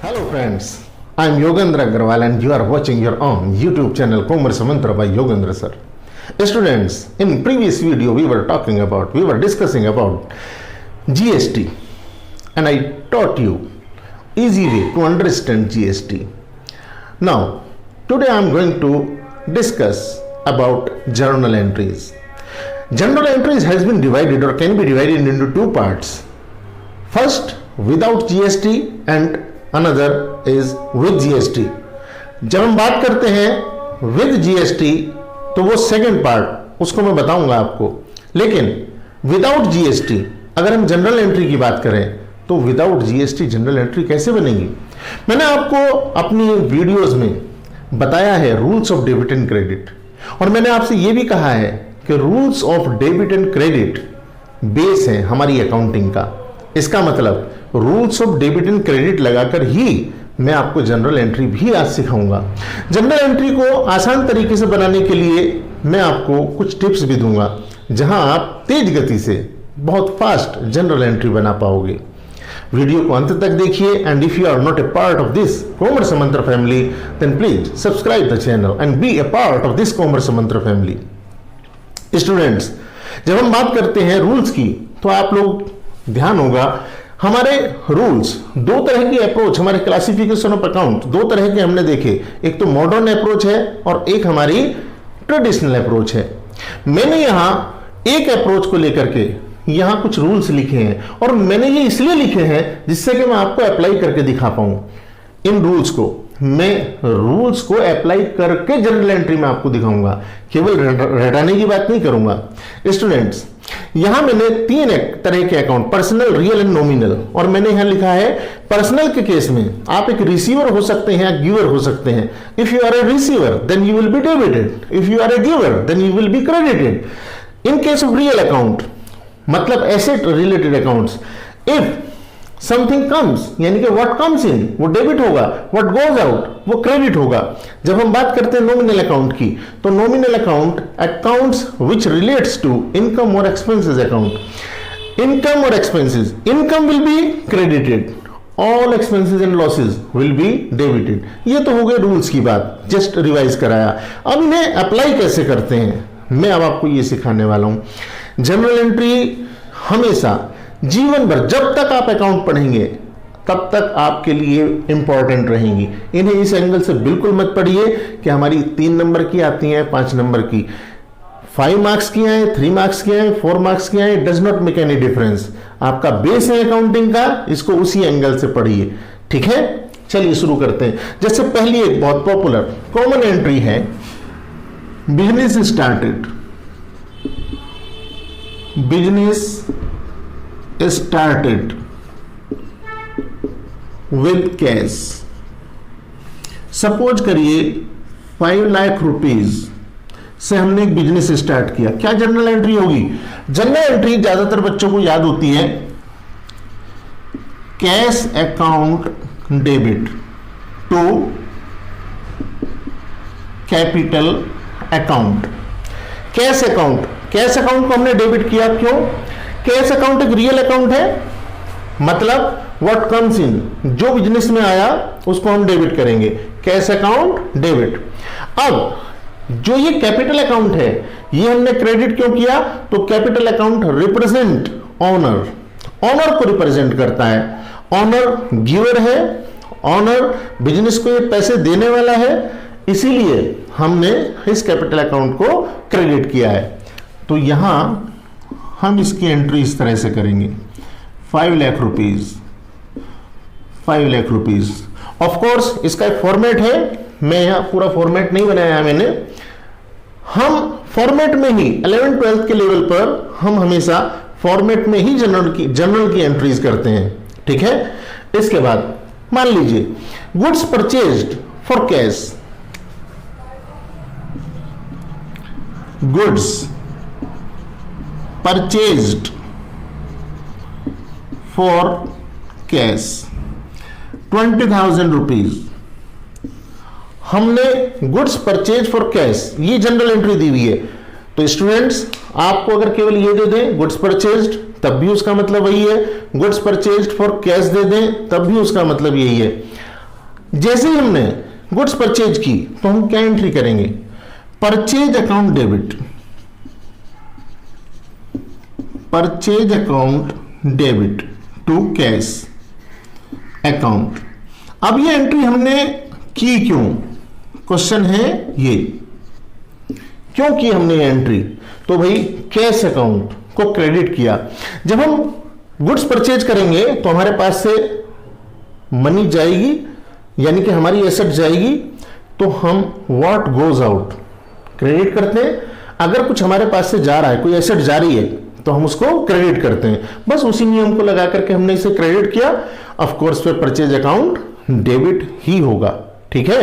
Hello friends, I am Yogendra Agarwal and you are watching your own YouTube channel Commerce Mantra by Yogendra sir. Students, in previous video we were discussing about GST and I taught you easy way to understand GST. Now, today I am going to discuss about journal entries. Journal entries has been divided or can be divided into two parts. First, without GST and another is with GST. जब हम बात करते हैं with GST तो वो second part उसको मैं बताऊंगा आपको, लेकिन विदाउट GST अगर हम जनरल एंट्री की बात करें तो विदाउट GST जनरल एंट्री कैसे बनेगी। मैंने आपको अपनी वीडियोस में बताया है rules of debit and credit, और मैंने आपसे ये भी कहा है कि rules of debit and credit base है हमारी अकाउंटिंग का। इसका मतलब rules of debit and credit लगाकर ही मैं आपको जनरल एंट्री भी आज सिखाऊंगा। जनरल एंट्री को आसान तरीके से बनाने के लिए मैं आपको कुछ टिप्स भी दूंगा, जहां आप तेज गति से बहुत फास्ट जनरल एंट्री बना पाओगे। वीडियो को अंत तक देखिए, and if you are not a part of this commerce Mantra family then please subscribe the channel and be a part of this commerce Mantra family. Students, जब हम बात करते हैं रूल्स की तो आप लोग ध्यान होगा हमारे रूल्स दो तरह की अप्रोच, हमारे क्लासिफिकेशन ऑफ अकाउंट दो तरह के हमने देखे। एक तो मॉडर्न अप्रोच है और एक हमारी ट्रेडिशनल अप्रोच है। मैंने यहां एक अप्रोच को लेकर के यहां कुछ रूल्स लिखे हैं, और मैंने ये इसलिए लिखे हैं जिससे कि मैं आपको अप्लाई करके दिखा पाऊं। इन रूल्स को मैं रूल्स को अप्लाई करके जनरल एंट्री में आपको दिखाऊंगा, केवल रटाने की बात नहीं करूंगा। स्टूडेंट्स, यहां मैंने तीन तरह के account, personal, real and nominal, और मैंने यहां लिखा है पर्सनल के केस में आप एक रिसीवर हो सकते हैं या गिवर हो सकते हैं। If you are a receiver then you will be debited, if you are a giver then you will be credited. In case of real account मतलब asset related accounts, if something comes यानी कि what comes in वो debit होगा, what goes out वो credit होगा। जब हम बात करते हैं नॉमिनल अकाउंट की तो nominal account accounts which relates to income और एक्सपेंसेस अकाउंट। इनकम और expenses, income will be credited, all expenses and losses will be debited. ये तो हो गए रूल्स की बात, जस्ट रिवाइज कराया। अब इन्हें अप्लाई कैसे करते हैं मैं अब आपको ये सिखाने वाला हूं। जनरल एंट्री हमेशा जीवन भर जब तक आप अकाउंट पढ़ेंगे तब तक आपके लिए इंपॉर्टेंट रहेंगी। इन्हें इस एंगल से बिल्कुल मत पढ़िए कि हमारी 3 नंबर की आती हैं, 5 नंबर की, 5 मार्क्स की आए, 3 मार्क्स की आए, 4 मार्क्स की आए, does not make any difference. आपका बेस है अकाउंटिंग का, इसको उसी एंगल से पढ़िए, ठीक है। चलिए शुरू करते हैं। जैसे पहली एक बहुत पॉपुलर कॉमन एंट्री है, business started. Business started with cash। Suppose करिए 5 लाख रुपीज से हमने एक बिजनेस स्टार्ट किया। क्या जनरल एंट्री होगी? जनरल एंट्री ज्यादातर बच्चों को याद होती है cash account debit to capital account. Cash account को हमने डेबिट किया, क्यों? कैश अकाउंट एक रियल अकाउंट है, मतलब व्हाट कम्स इन, जो बिजनेस में आया उसको हम डेबिट करेंगे, कैश अकाउंट डेबिट। अब जो ये कैपिटल अकाउंट है ये हमने क्रेडिट क्यों किया? तो capital account represent owner, owner को रिप्रेजेंट करता है। ऑनर गिवर है, ऑनर बिजनेस को ये पैसे देने वाला है, इसीलिए हमने इस कैपिटल अकाउंट को क्रेडिट किया है। तो यहां हम इसकी एंट्री इस तरह से करेंगे, 5 lakh rupees, 5 lakh rupees. Of course इसका एक फॉर्मेट है, मैं यहां पूरा फॉर्मेट नहीं बनाया मैंने। हम फॉर्मेट में ही 11th 12th के लेवल पर हम हमेशा फॉर्मेट में ही जनरल की एंट्रीज करते हैं, ठीक है। इसके बाद मान लीजिए goods purchased for cash, goods purchased for cash 20,000 rupees. हमने गुड्स परचेज फॉर कैश, ये जनरल एंट्री दी हुई है। तो स्टूडेंट्स, आपको अगर केवल ये दे दें गुड्स परचेज्ड तब भी उसका मतलब वही है, गुड्स परचेज्ड फॉर कैश दे दें तब भी उसका मतलब यही है। जैसे ही हमने गुड्स परचेज की तो हम क्या एंट्री करेंगे, purchase account debit, purchase account debit to cash account. अब ये एंट्री हमने की क्यों, क्वेश्चन है ये, क्यों की हमने ये एंट्री, तो भाई कैश अकाउंट को क्रेडिट किया। जब हम गुड्स परचेज करेंगे तो हमारे पास से मनी जाएगी, यानी कि हमारी एसेट जाएगी, तो हम व्हाट गोज आउट क्रेडिट करते हैं। अगर कुछ हमारे पास से जा रहा है, कोई एसेट जा रही है, तो हम उसको क्रेडिट करते हैं। बस उसी नियम को लगा करके हमने इसे क्रेडिट किया। ऑफ कोर्स फिर परचेज अकाउंट डेबिट ही होगा, ठीक है।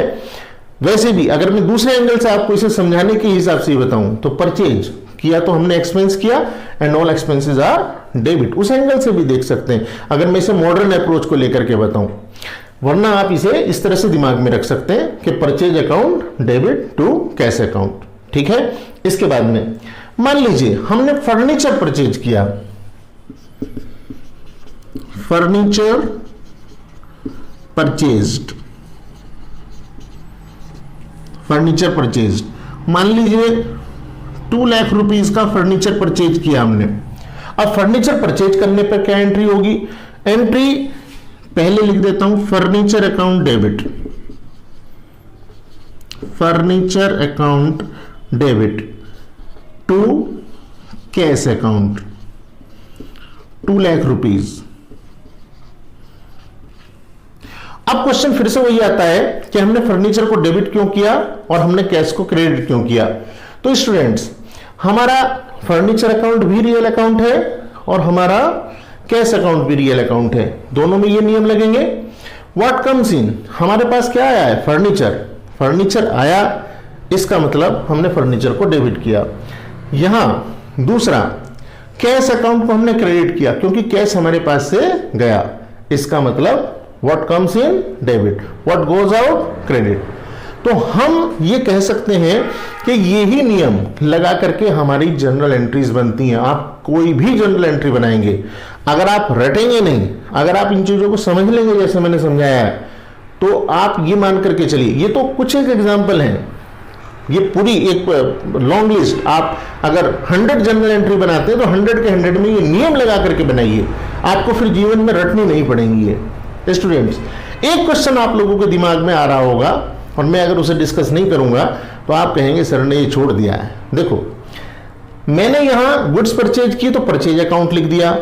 वैसे भी अगर मैं दूसरे एंगल से आपको इसे समझाने के हिसाब से बताऊं तो परचेज किया तो हमने एक्सपेंस किया and all expenses are debit, उस एंगल से भी देख सकते हैं अगर मैं इसे मॉडर्न अप्रोच को लेकर के बताऊं। वरना आप इसे इस तरह से दिमाग में रख सकते हैं कि purchase account debit to cash account, ठीक है। इसके बाद में मान लीजिए हमने फर्नीचर परचेज किया, फर्नीचर परचेज्ड, फर्नीचर परचेज्ड, मान लीजिए 2 लाख रुपीस का फर्नीचर परचेज किया हमने। अब फर्नीचर परचेज करने पर क्या एंट्री होगी, एंट्री पहले लिख देता हूं furniture account debit, furniture account debit to cash account 2 lakh rupees. अब क्वेश्चन फिर से वही आता है कि हमने फर्नीचर को डेबिट क्यों किया और हमने कैश को क्रेडिट क्यों किया। तो स्टूडेंट्स, हमारा फर्नीचर अकाउंट भी रियल अकाउंट है और हमारा कैश अकाउंट भी रियल अकाउंट है, दोनों में ये नियम लगेंगे। व्हाट कम्स इन, हमारे पास क्या आया है, फर्नीचर, फर्नीचर आया, इसका मतलब हमने फर्नीचर को डेबिट किया। यहां दूसरा कैश अकाउंट को हमने क्रेडिट किया क्योंकि कैश हमारे पास से गया, इसका मतलब what comes in debit, what goes out credit. तो हम ये कह सकते हैं कि यही नियम लगा करके हमारी जनरल एंट्रीज बनती हैं। आप कोई भी जनरल एंट्री बनाएंगे, अगर आप रटेंगे नहीं, अगर आप इन चीजों को समझ लेंगे जैसे मैंने समझाया है, तो आप ये मान करके चलिए, ये तो कुछ एक एग्जाम्पल हैं, ये पूरी एक लॉन्ग लिस्ट। आप अगर 100 जनरल एंट्री बनाते हैं तो 100 के 100 में ये नियम लगा करके बनाइए, आपको फिर जीवन में रटनी नहीं पड़ेंगी ये। स्टूडेंट्स, एक क्वेश्चन आप लोगों के दिमाग में आ रहा होगा और मैं अगर उसे डिस्कस नहीं करूंगा तो आप कहेंगे सर ने ये छोड़ दिया है। देखो, मैंने यहां गुड्स परचेज की तो परचेज अकाउंट लिख दिया,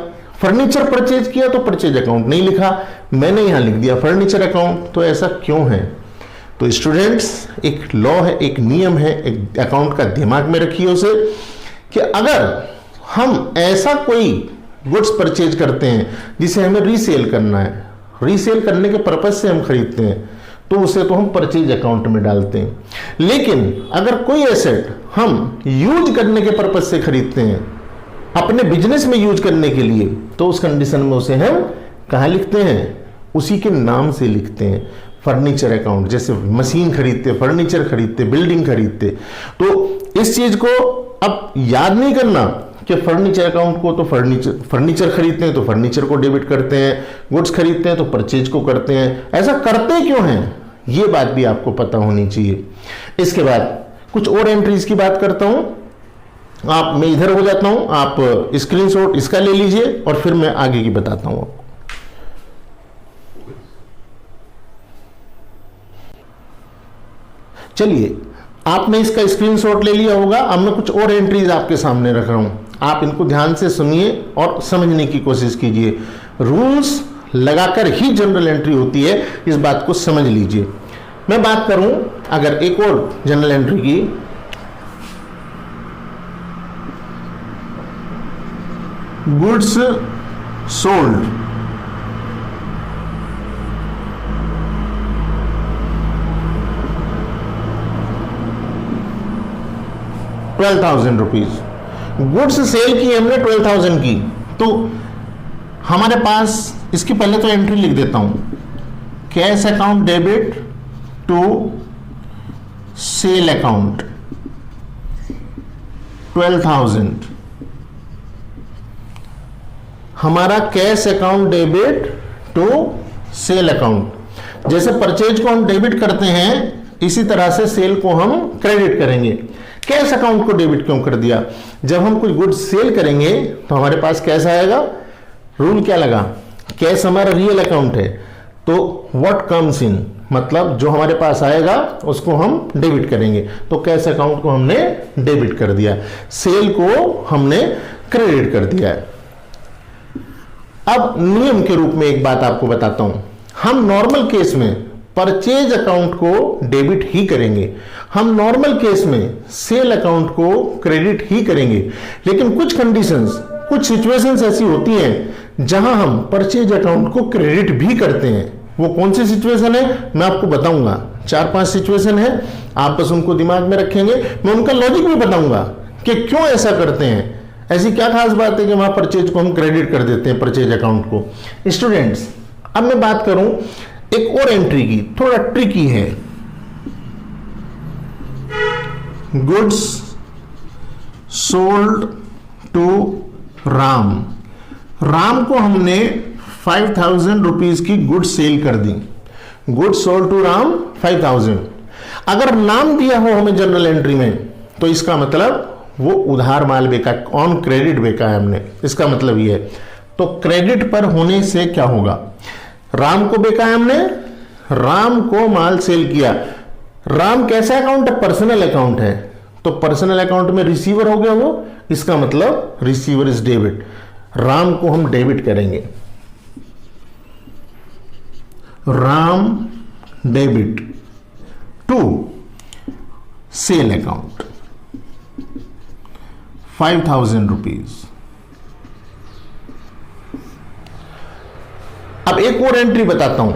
फर्नीचर परचेज किया तो परचेज अकाउंट नहीं लिखा, मैंने यहां लिख दिया फर्नीचर अकाउंट। तो ऐसा क्यों है? तो स्टूडेंट्स, एक लॉ है, एक नियम है, एक अकाउंट का दिमाग में रखिए उसे, कि अगर हम ऐसा कोई गुड्स परचेज करते हैं जिसे हमें रीसेल करना है, रीसेल करने के पर्पज से हम खरीदते हैं, तो उसे तो हम परचेज अकाउंट में डालते हैं। लेकिन अगर कोई एसेट हम यूज करने के पर्पज से खरीदते हैं, अपने बिजनेस में यूज करने के लिए, तो उस कंडीशन में उसे हम कहाँ लिखते हैं? उसी के नाम से लिखते हैं, फर्नीचर अकाउंट। जैसे मशीन खरीदते, फर्नीचर खरीदते, बिल्डिंग खरीदते। तो इस चीज को अब याद नहीं करना कि फर्नीचर अकाउंट को तो फर्नीचर खरीदते हैं तो फर्नीचर को डेबिट करते हैं, गुड्स खरीदते हैं तो परचेज को करते हैं। ऐसा करते क्यों हैं, ये बात भी आपको पता होनी चाहिए। इसके बाद कुछ और एंट्रीज की बात करता हूं। मैं इधर हो जाता हूं, आप स्क्रीनशॉट इसका ले लीजिए और फिर मैं आगे की बताता हूं आपको। चलिए, आपने इसका स्क्रीनशॉट ले लिया होगा। अब मैं कुछ और एंट्रीज आपके सामने रख रहा हूं, आप इनको ध्यान से सुनिए और समझने की कोशिश कीजिए। रूल्स लगाकर ही जनरल एंट्री होती है, इस बात को समझ लीजिए। मैं बात करूं अगर एक और जनरल एंट्री की, गुड्स सोल्ड, ₹12,000। गुड्स सेल की हमने 12,000 की, तो हमारे पास इसकी पहले तो एंट्री लिख देता हूं, cash account debit to sale account 12,000। हमारा cash account debit to sale account. जैसे परचेज को हम डेबिट करते हैं इसी तरह से सेल को हम क्रेडिट करेंगे। कैश अकाउंट को डेबिट क्यों कर दिया? जब हम कुछ गुड्स सेल करेंगे तो हमारे पास कैश आएगा। रूल क्या लगा? कैश हमारा रियल अकाउंट है, तो व्हाट कम्स इन मतलब जो हमारे पास आएगा उसको हम डेबिट करेंगे। तो कैश अकाउंट को हमने डेबिट कर दिया, सेल को हमने क्रेडिट कर दिया है। अब नियम के रूप में एक बात आपको बताता हूं, हम नॉर्मल केस में परचेज अकाउंट को डेबिट ही करेंगे, हम नॉर्मल केस में सेल अकाउंट को क्रेडिट ही करेंगे। लेकिन कुछ कंडीशंस, कुछ सिचुएशंस ऐसी होती हैं जहां हम परचेज अकाउंट को क्रेडिट भी करते हैं। वो कौन सी सिचुएशन है मैं आपको बताऊंगा। 4-5 सिचुएशन है, आप बस उनको दिमाग में रखेंगे। मैं उनका लॉजिक भी बताऊंगा कि क्यों ऐसा करते हैं, ऐसी क्या खास बात है कि वहां परचेज को हम क्रेडिट कर देते हैं, परचेज अकाउंट को। स्टूडेंट्स, अब मैं बात करूं एक और एंट्री की, थोड़ा ट्रिकी है। Goods sold to Ram. Ram को हमने 5000 रुपीज की गुड्स सेल कर दी। Goods sold to Ram 5000। अगर नाम दिया हो हमें जनरल एंट्री में तो इसका मतलब वो उधार माल बेचा, ऑन क्रेडिट बेचा है हमने, इसका मतलब ये है। तो क्रेडिट पर होने से क्या होगा? राम को बेचा है हमने, राम को माल सेल किया। राम कैसा अकाउंट है? पर्सनल अकाउंट है, तो पर्सनल अकाउंट में रिसीवर हो गया वो, इसका मतलब रिसीवर इज डेबिट। राम को हम डेबिट करेंगे, Ram debit to sale account 5000 rupees. अब एक और एंट्री बताता हूं,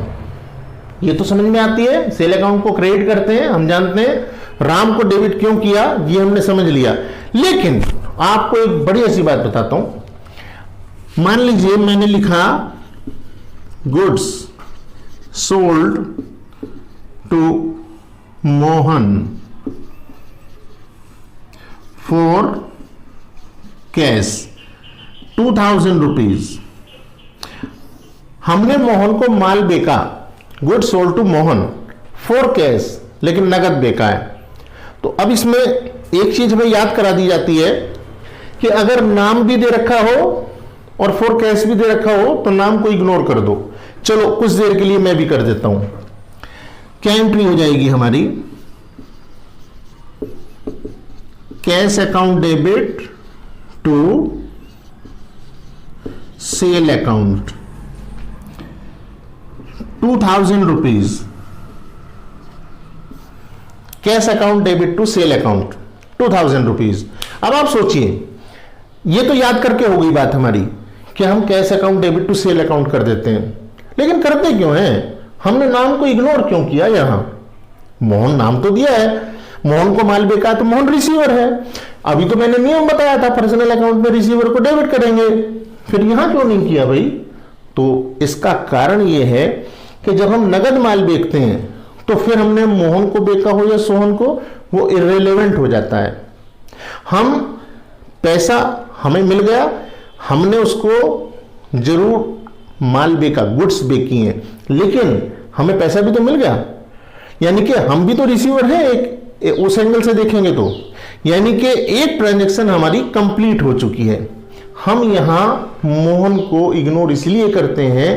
ये तो समझ में आती है, सेल अकाउंट को क्रेडिट करते हैं, हम जानते हैं राम को डेबिट क्यों किया ये हमने समझ लिया। लेकिन आपको एक बड़ी ऐसी बात बताता हूं। मान लीजिए मैंने लिखा goods sold to Mohan for cash 2000 rupees. हमने मोहन को माल बेचा, goods sold to Mohan for cash, लेकिन नगद बेचा है। तो अब इसमें एक चीज हमें याद करा दी जाती है कि अगर नाम भी दे रखा हो और फॉर कैश भी दे रखा हो तो नाम को इग्नोर कर दो। चलो कुछ देर के लिए मैं भी कर देता हूं। क्या एंट्री हो जाएगी हमारी? Cash account debit to sale account 2000 rupees. Cash account debit to sale account 2000 rupees. अब आप सोचिए, ये तो याद करके हो गई बात हमारी कि हम cash account debit to sale account कर देते हैं, लेकिन करते क्यों हैं? हमने नाम को इग्नोर क्यों किया? यहां मोहन नाम तो दिया है, मोहन को माल बेचा तो मोहन रिसीवर है। अभी तो मैंने नियम बताया था पर्सनल अकाउंट में रिसीवर को डेबिट करेंगे, फिर यहां क्यों नहीं किया भाई? तो इसका कारण यह है कि जब हम नगद माल बेचते हैं तो फिर हमने मोहन को बेचा हो या सोहन को, वो इररिलेवेंट हो जाता है। हम पैसा हमें मिल गया, हमने उसको जरूर माल बेचा, गुड्स बेची हैं, लेकिन हमें पैसा भी तो मिल गया, यानी कि हम भी तो रिसीवर हैं एक उस एंगल से देखेंगे तो, यानी कि एक ट्रांजैक्शन हमारी कंप्लीट हो चुकी है। हम यहां मोहन को इग्नोर इसलिए करते हैं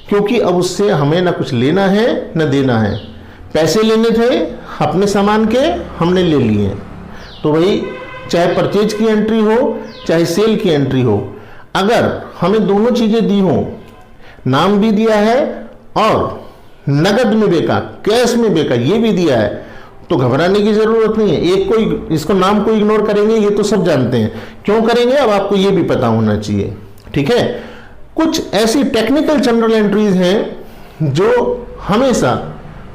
क्योंकि अब उससे हमें ना कुछ लेना है ना देना है। पैसे लेने थे अपने सामान के, हमने ले लिए। तो भाई चाहे परचेज की एंट्री हो चाहे सेल की एंट्री हो, अगर हमें दोनों चीजें दी हो, नाम भी दिया है और नगद में बेचा, कैश में बेचा ये भी दिया है, तो घबराने की जरूरत नहीं है। एक को इसको नाम को इग्नोर करेंगे ये तो सब जानते हैं, क्यों करेंगे अब आपको ये भी पता होना चाहिए। ठीक है, कुछ ऐसी टेक्निकल जनरल एंट्रीज हैं जो हमेशा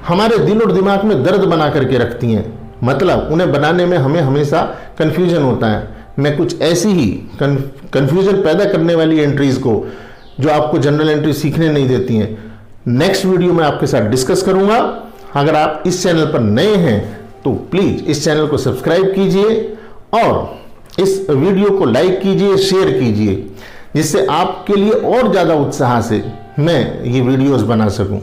हमारे दिल और दिमाग में दर्द बना करके रखती हैं, मतलब उन्हें बनाने में हमें हमेशा कंफ्यूजन होता है। मैं कुछ ऐसी ही कंफ्यूजन पैदा करने वाली एंट्रीज को जो आपको जनरल एंट्री सीखने नहीं देती हैं, नेक्स्ट वीडियो में आपके साथ डिस्कस करूंगा। अगर आप इस चैनल पर नए हैं तो प्लीज इस चैनल को सब्सक्राइब कीजिए और इस वीडियो को लाइक कीजिए, शेयर कीजिए, जिससे आपके लिए और ज्यादा उत्साह से मैं ये वीडियोस बना सकूं।